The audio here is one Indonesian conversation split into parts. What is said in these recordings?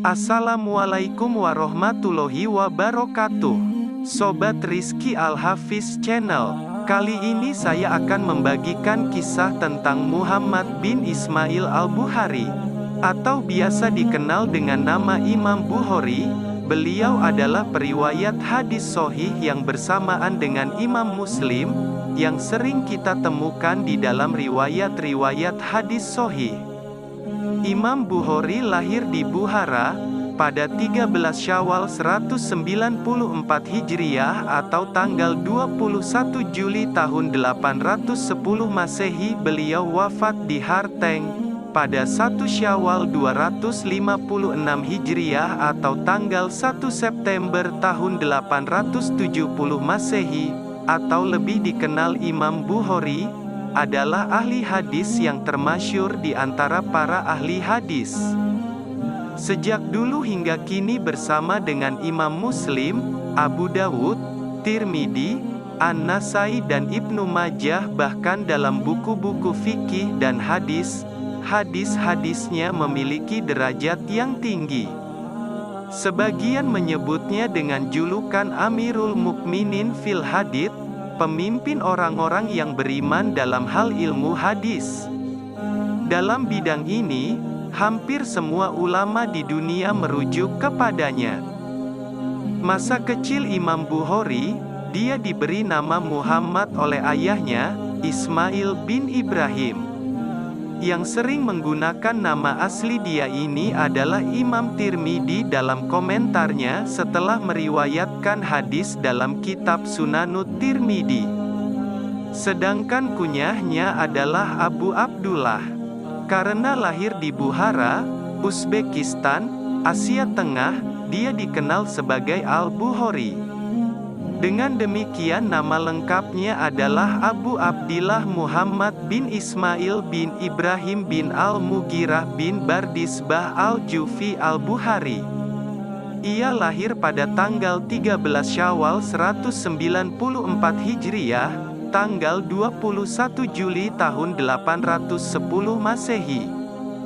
Assalamualaikum warahmatullahi wabarakatuh. Sobat Rizky Al-Hafiz Channel. Kali ini saya akan membagikan kisah tentang Muhammad bin Ismail Al-Bukhari, atau biasa dikenal dengan nama Imam Bukhari. Beliau adalah periwayat hadis sahih yang bersamaan dengan Imam Muslim, yang sering kita temukan di dalam riwayat-riwayat hadis sahih. Imam Bukhari lahir di Bukhara pada 13 Syawal 194 Hijriah atau tanggal 21 Juli tahun 810 Masehi. Beliau wafat di Harteng pada 1 Syawal 256 Hijriah atau tanggal 1 September tahun 870 Masehi, atau lebih dikenal Imam Bukhari adalah ahli hadis yang termasyhur di antara para ahli hadis. Sejak dulu hingga kini bersama dengan Imam Muslim, Abu Dawud, Tirmidzi, An-Nasai dan Ibnu Majah, bahkan dalam buku-buku fikih dan hadis, hadis-hadisnya memiliki derajat yang tinggi. Sebagian menyebutnya dengan julukan Amirul Mukminin fil Hadits, pemimpin orang-orang yang beriman dalam hal ilmu hadis. Dalam bidang ini, hampir semua ulama di dunia merujuk kepadanya. Masa kecil Imam Bukhari, dia diberi nama Muhammad oleh ayahnya, Ismail bin Ibrahim. Yang sering menggunakan nama asli dia ini adalah Imam Tirmidzi dalam komentarnya setelah meriwayatkan hadis dalam kitab Sunanud Tirmidzi. Sedangkan kunyahnya adalah Abu Abdullah. Karena lahir di Bukhara, Uzbekistan, Asia Tengah, dia dikenal sebagai Al-Bukhari. Dengan demikian nama lengkapnya adalah Abu Abdillah Muhammad bin Ismail bin Ibrahim bin Al-Mughirah bin Bardisbah Al-Jufi Al-Bukhari. Ia lahir pada tanggal 13 Syawal 194 Hijriah, tanggal 21 Juli tahun 810 Masehi.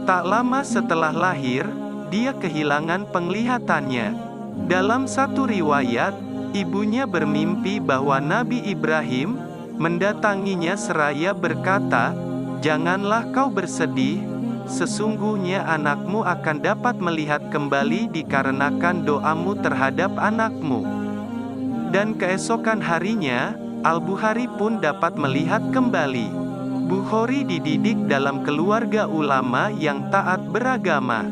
Tak lama setelah lahir, dia kehilangan penglihatannya. Dalam satu riwayat, ibunya bermimpi bahwa Nabi Ibrahim mendatanginya seraya berkata, "Janganlah kau bersedih, sesungguhnya anakmu akan dapat melihat kembali dikarenakan doamu terhadap anakmu." Dan keesokan harinya, Al-Bukhari pun dapat melihat kembali. Bukhari dididik dalam keluarga ulama yang taat beragama.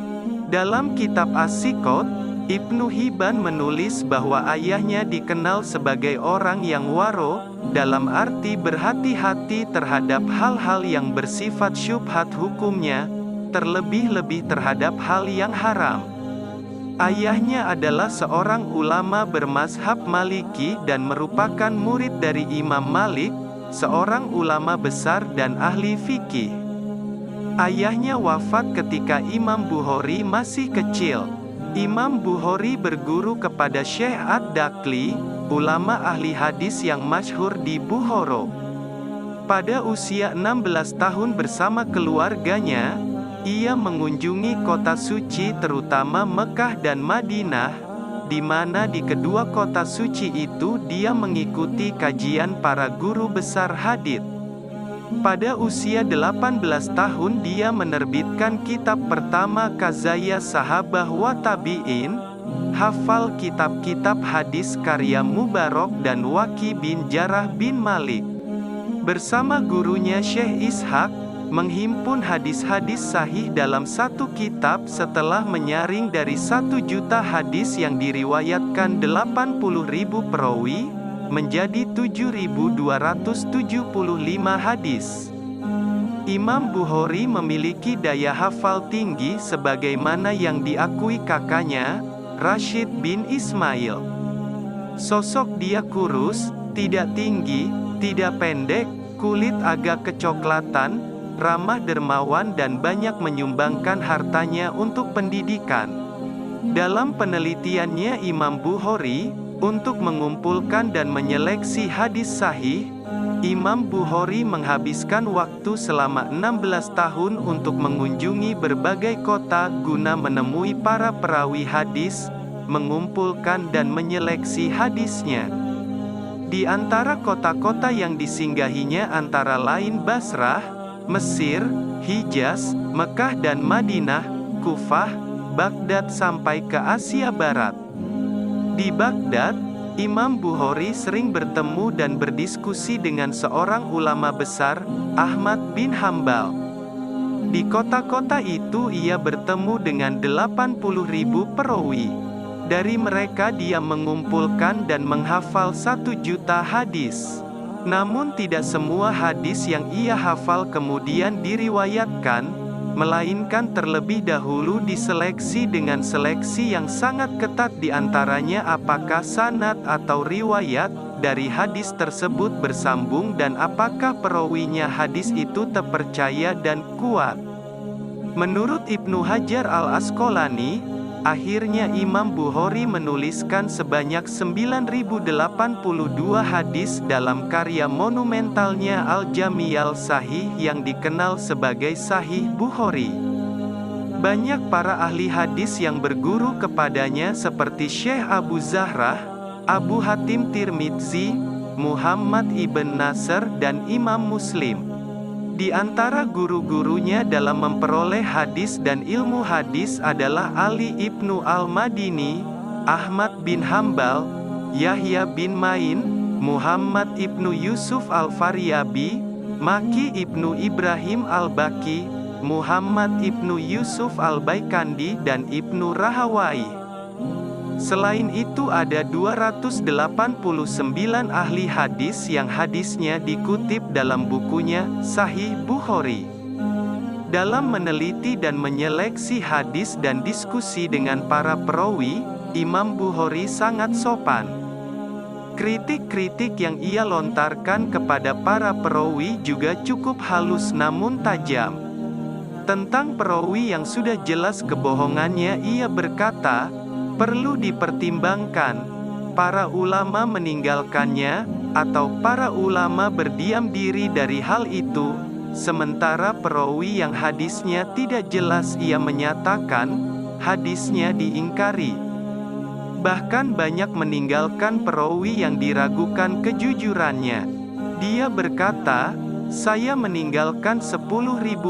Dalam kitab As-Siqat, Ibnu Hibban menulis bahwa ayahnya dikenal sebagai orang yang waro, dalam arti berhati-hati terhadap hal-hal yang bersifat syubhat hukumnya, terlebih-lebih terhadap hal yang haram. Ayahnya adalah seorang ulama bermazhab Maliki dan merupakan murid dari Imam Malik, seorang ulama besar dan ahli fikih. Ayahnya wafat ketika Imam Bukhari masih kecil. Imam Bukhari berguru kepada Syekh Ad-Dakli, ulama ahli hadis yang masyhur di Bukhara. Pada usia 16 tahun bersama keluarganya, ia mengunjungi kota suci terutama Mekah dan Madinah, di mana di kedua kota suci itu dia mengikuti kajian para guru besar hadits. Pada usia 18 tahun dia menerbitkan kitab pertama Qazaya Sahabah wa Tabi'in, hafal kitab-kitab hadis karya Mubarak dan Waqi bin Jarrah bin Malik. Bersama gurunya Syekh Ishaq, menghimpun hadis-hadis sahih dalam satu kitab setelah menyaring dari 1 juta hadis yang diriwayatkan 80.000 perawi, menjadi 7.275 hadis. Imam Bukhari memiliki daya hafal tinggi sebagaimana yang diakui kakaknya, Rashid bin Ismail. Sosok dia kurus, tidak tinggi, tidak pendek, kulit agak kecoklatan, ramah dermawan dan banyak menyumbangkan hartanya untuk pendidikan. Dalam penelitiannya Imam Bukhari, untuk mengumpulkan dan menyeleksi hadis sahih, Imam Bukhari menghabiskan waktu selama 16 tahun untuk mengunjungi berbagai kota guna menemui para perawi hadis, mengumpulkan dan menyeleksi hadisnya. Di antara kota-kota yang disinggahinya antara lain Basrah, Mesir, Hijaz, Mekah dan Madinah, Kufah, Baghdad sampai ke Asia Barat. Di Baghdad, Imam Bukhari sering bertemu dan berdiskusi dengan seorang ulama besar, Ahmad bin Hambal. Di kota-kota itu ia bertemu dengan 80.000 perawi. Dari mereka dia mengumpulkan dan menghafal 1 juta hadis. Namun tidak semua hadis yang ia hafal kemudian diriwayatkan, melainkan terlebih dahulu diseleksi dengan seleksi yang sangat ketat, di antaranya apakah sanad atau riwayat dari hadis tersebut bersambung dan apakah perawinya hadis itu terpercaya dan kuat. Menurut Ibnu Hajar al-Asqalani, akhirnya Imam Bukhari menuliskan sebanyak 9.082 hadis dalam karya monumentalnya Al-Jami' Al-Sahih yang dikenal sebagai Sahih Bukhari. Banyak para ahli hadis yang berguru kepadanya seperti Syekh Abu Zahrah, Abu Hatim Tirmidzi, Muhammad ibn Nasr dan Imam Muslim. Di antara guru-gurunya dalam memperoleh hadis dan ilmu hadis adalah Ali ibnu al-Madini, Ahmad bin Hambal, Yahya bin Ma'in, Muhammad ibnu Yusuf al-Faryabi, Maki ibnu Ibrahim al-Baki, Muhammad ibnu Yusuf al-Baikandi dan Ibnu Rahawai. Selain itu ada 289 ahli hadis yang hadisnya dikutip dalam bukunya Sahih Bukhari. Dalam meneliti dan menyeleksi hadis dan diskusi dengan para perawi, Imam Bukhari sangat sopan. Kritik-kritik yang ia lontarkan kepada para perawi juga cukup halus namun tajam. Tentang perawi yang sudah jelas kebohongannya ia berkata, perlu dipertimbangkan, para ulama meninggalkannya, atau para ulama berdiam diri dari hal itu, sementara perawi yang hadisnya tidak jelas ia menyatakan, hadisnya diingkari. Bahkan banyak meninggalkan perawi yang diragukan kejujurannya. Dia berkata, saya meninggalkan 10.000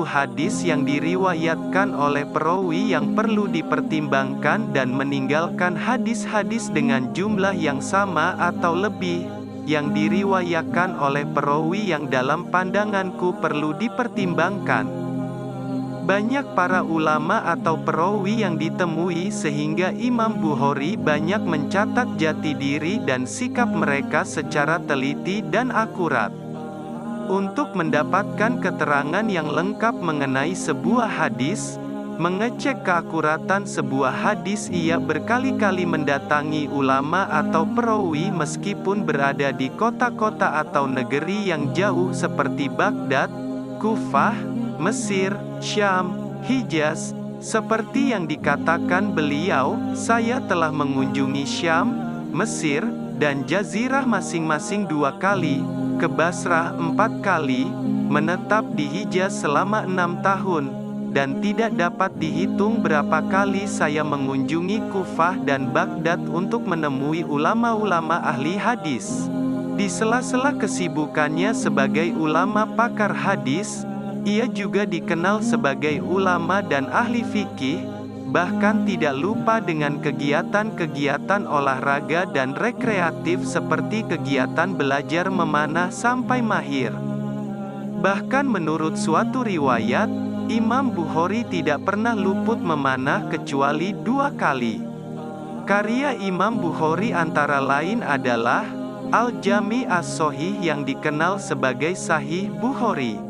hadis yang diriwayatkan oleh perawi yang perlu dipertimbangkan dan meninggalkan hadis-hadis dengan jumlah yang sama atau lebih, yang diriwayatkan oleh perawi yang dalam pandanganku perlu dipertimbangkan. Banyak para ulama atau perawi yang ditemui sehingga Imam Bukhari banyak mencatat jati diri dan sikap mereka secara teliti dan akurat. Untuk mendapatkan keterangan yang lengkap mengenai sebuah hadis, mengecek keakuratan sebuah hadis ia berkali-kali mendatangi ulama atau perawi meskipun berada di kota-kota atau negeri yang jauh seperti Baghdad, Kufah, Mesir, Syam, Hijaz. Seperti yang dikatakan beliau, saya telah mengunjungi Syam, Mesir, dan Jazirah masing-masing 2 kali, ke Basrah 4 kali, menetap di Hijaz selama 6 tahun, dan tidak dapat dihitung berapa kali saya mengunjungi Kufah dan Baghdad untuk menemui ulama-ulama ahli hadis. Di sela-sela kesibukannya sebagai ulama pakar hadis, ia juga dikenal sebagai ulama dan ahli fikih, bahkan tidak lupa dengan kegiatan-kegiatan olahraga dan rekreatif seperti kegiatan belajar memanah sampai mahir. Bahkan menurut suatu riwayat, Imam Bukhari tidak pernah luput memanah kecuali 2 kali. Karya Imam Bukhari antara lain adalah Al-Jami' As-Sahih yang dikenal sebagai Sahih Bukhari,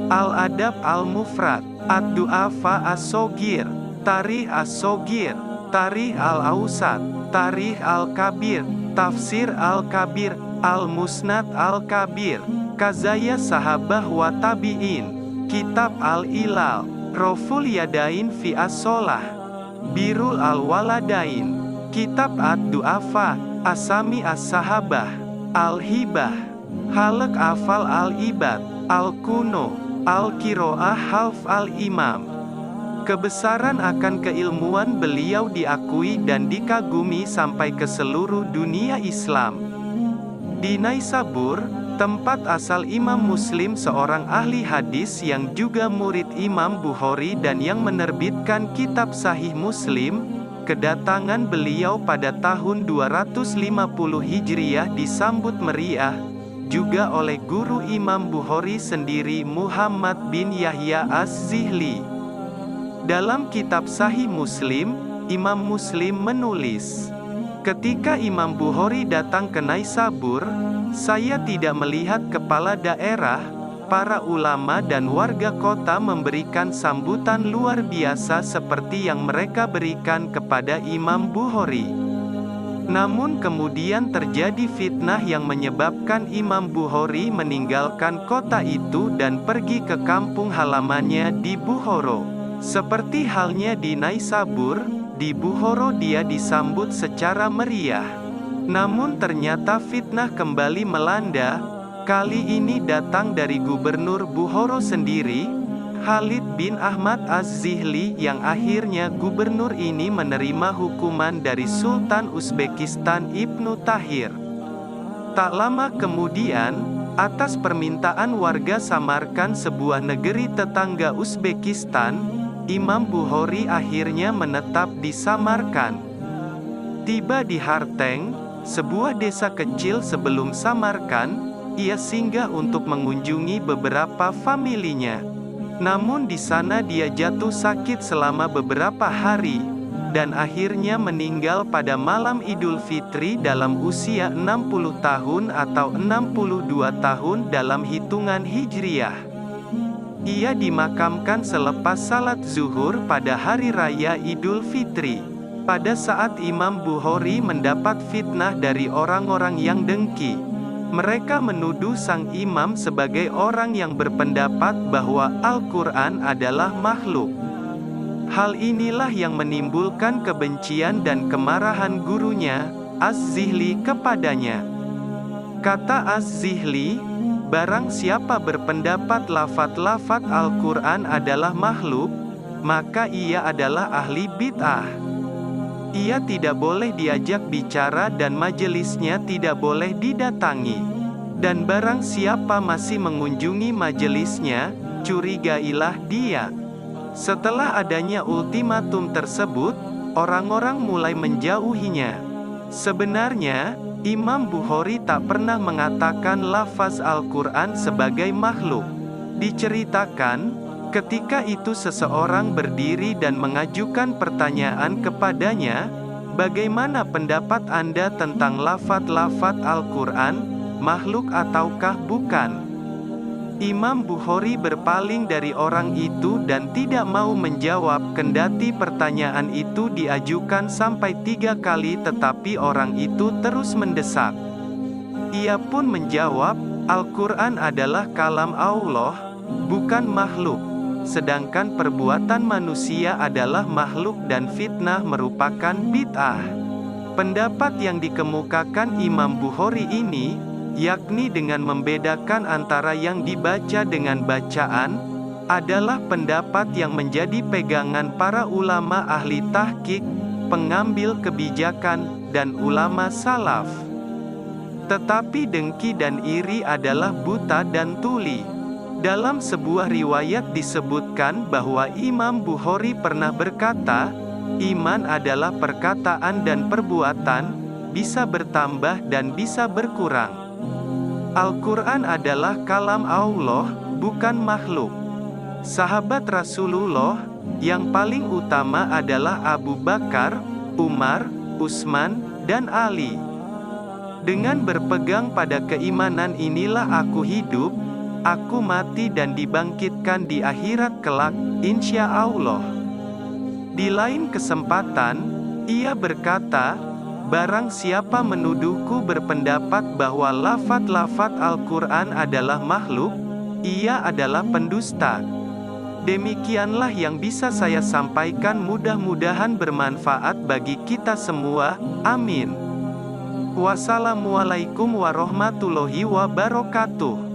Al-Adab Al-Mufrad, Ad-Du'afa As-Soghir, Tarikh As-Soghir, Tarikh Al-Awsat, Tarikh Al-Kabir, Tafsir Al-Kabir, Al-Musnad Al-Kabir, Kazaya Sahabah wa Tabi'in, Kitab Al-Ilal, Raful Yadain fi As-Solah, Birul Al-Waladain, Kitab Ad-Du'afa, Asami As-Sahabah, Al-Hibah, Halaq Hafal Al-Ibad, Al-Kuno, Al-Qiro'ah Half Al-Imam. Kebesaran akan keilmuan beliau diakui dan dikagumi sampai ke seluruh dunia Islam. Di Naisabur, tempat asal Imam Muslim, seorang ahli hadis yang juga murid Imam Bukhari dan yang menerbitkan kitab Sahih Muslim, kedatangan beliau pada tahun 250 Hijriah disambut meriah, juga oleh guru Imam Bukhari sendiri Muhammad bin Yahya Az-Zihli. Dalam kitab Sahih Muslim, Imam Muslim menulis, "Ketika Imam Bukhari datang ke Naisabur, saya tidak melihat kepala daerah, para ulama dan warga kota memberikan sambutan luar biasa seperti yang mereka berikan kepada Imam Bukhari. Namun kemudian terjadi fitnah yang menyebabkan Imam Bukhari meninggalkan kota itu dan pergi ke kampung halamannya di Bukhara. Seperti halnya di Naisabur, di Bukhara dia disambut secara meriah. Namun ternyata fitnah kembali melanda, kali ini datang dari gubernur Bukhara sendiri, Khalid bin Ahmad Az-Zihli, yang akhirnya gubernur ini menerima hukuman dari Sultan Uzbekistan Ibnu Tahir. Tak lama kemudian, atas permintaan warga Samarkand, sebuah negeri tetangga Uzbekistan, Imam Bukhari akhirnya menetap di Samarkand. Tiba di Harteng, sebuah desa kecil sebelum Samarkand, ia singgah untuk mengunjungi beberapa familinya. Namun di sana dia jatuh sakit selama beberapa hari, dan akhirnya meninggal pada malam Idul Fitri dalam usia 60 tahun atau 62 tahun dalam hitungan Hijriah. Ia dimakamkan selepas salat zuhur pada hari raya Idul Fitri. Pada saat Imam Bukhari mendapat fitnah dari orang-orang yang dengki, mereka menuduh sang imam sebagai orang yang berpendapat bahwa Al-Quran adalah makhluk. Hal inilah yang menimbulkan kebencian dan kemarahan gurunya, Az-Zihli, kepadanya. Kata Az-Zihli, barang siapa berpendapat lafaz-lafaz Al-Quran adalah makhluk, maka ia adalah ahli bid'ah. Ia tidak boleh diajak bicara dan majelisnya tidak boleh didatangi. Dan barang siapa masih mengunjungi majelisnya, curigailah dia. Setelah adanya ultimatum tersebut, orang-orang mulai menjauhinya. Sebenarnya, Imam Bukhari tak pernah mengatakan lafaz Al-Quran sebagai makhluk. Diceritakan, ketika itu seseorang berdiri dan mengajukan pertanyaan kepadanya, "Bagaimana pendapat Anda tentang lafaz-lafaz Al-Quran, makhluk ataukah bukan?" Imam Bukhari berpaling dari orang itu dan tidak mau menjawab, kendati pertanyaan itu diajukan sampai 3 kali tetapi orang itu terus mendesak. Ia pun menjawab, "Al-Quran adalah kalam Allah, bukan makhluk. Sedangkan perbuatan manusia adalah makhluk dan fitnah merupakan bid'ah." Pendapat yang dikemukakan Imam Bukhari ini, yakni dengan membedakan antara yang dibaca dengan bacaan, adalah pendapat yang menjadi pegangan para ulama ahli tahqiq, pengambil kebijakan, dan ulama salaf. Tetapi dengki dan iri adalah buta dan tuli. Dalam sebuah riwayat disebutkan bahwa Imam Bukhari pernah berkata, "Iman adalah perkataan dan perbuatan, bisa bertambah dan bisa berkurang. Al-Quran adalah kalam Allah, bukan makhluk." Sahabat Rasulullah, yang paling utama adalah Abu Bakar, Umar, Utsman, dan Ali. Dengan berpegang pada keimanan inilah aku hidup, aku mati dan dibangkitkan di akhirat kelak, insya Allah. Di lain kesempatan, ia berkata, "Barang siapa menuduhku berpendapat bahwa lafaz-lafaz Al-Quran adalah makhluk, ia adalah pendusta." Demikianlah yang bisa saya sampaikan, mudah-mudahan bermanfaat bagi kita semua, amin. Wassalamualaikum warahmatullahi wabarakatuh.